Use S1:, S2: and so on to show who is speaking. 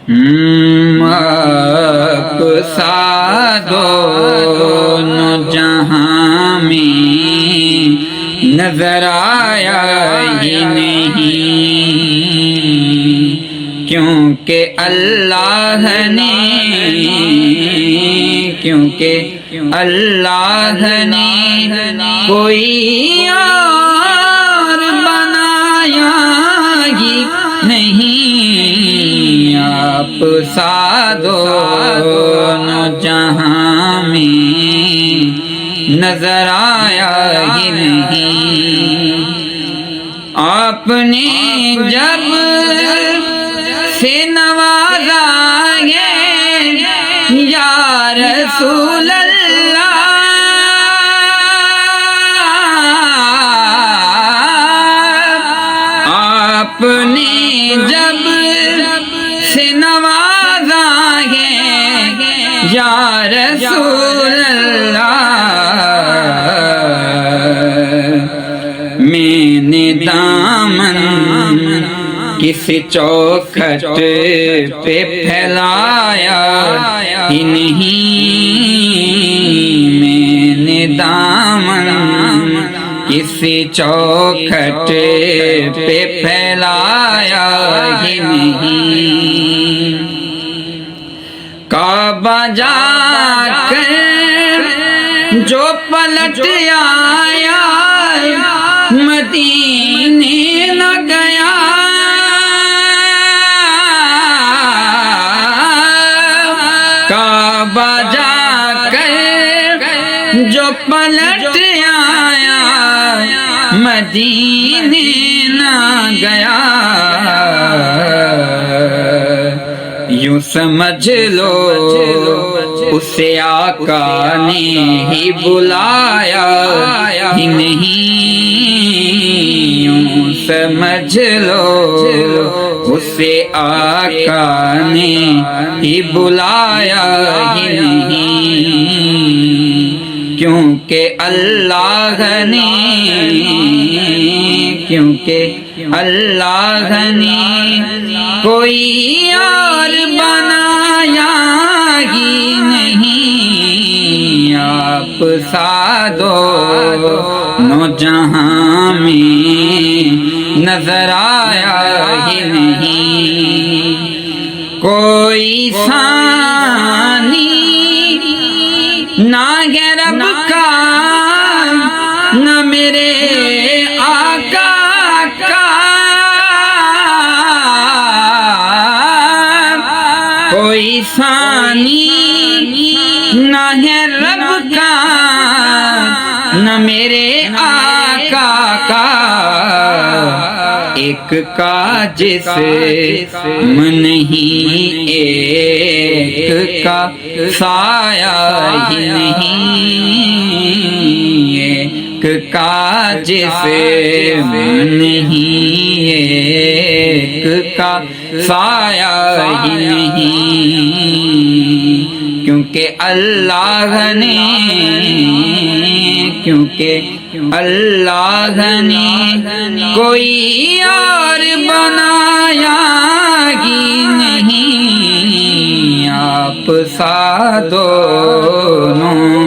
S1: آپ سا دونوں جہاں میں نظر آیا ہی نہیں، کیونکہ اللہ نے کوئی اور بنایا ہی نہیں، آپ سا دونوں جہاں میں نظر آیا ہی نہیں۔ آپ نے جب سے نوازا ہے یا رسول اللہ، آپ نے جب سے نوازا ہے یا رسول اللہ، میں نے دامن کسی چوکھٹ پہ پھیلایا ہی نہیں، میں نے دامن کسی چوکھٹ پہ پھیلایا ہی نہیں، کعبہ جا کر جو پلٹ آیا مدینے نہ گیا، کعبہ جا کر جو پلٹ آیا مدینے نہ گیا، یوں سمجھ لو اسے آقا نے ہی بلایا ہی نہیں، یوں سمجھ لو اسے آقا نے ہی بلایا ہی نہیں، کیونکہ اللہ نے کوئی اور بنایا ہی نہیں، آپ سا دونوں جہاں میں نظر آیا ہی نہیں، کوئی ثانی نہ ہے رب کا نہ میرے آقا کا، کوئی ثانی نہ ہے رب کا نہ میرے آقا کا، ایک کا جسم نہیں ایک کا سایہ ہی نہیں، ایک کا جسم نہیں ایک کا سایہ ہی نہیں، کیونکہ اللہ نے کوئی اور بنایا ہی نہیں، آپ سا دونوں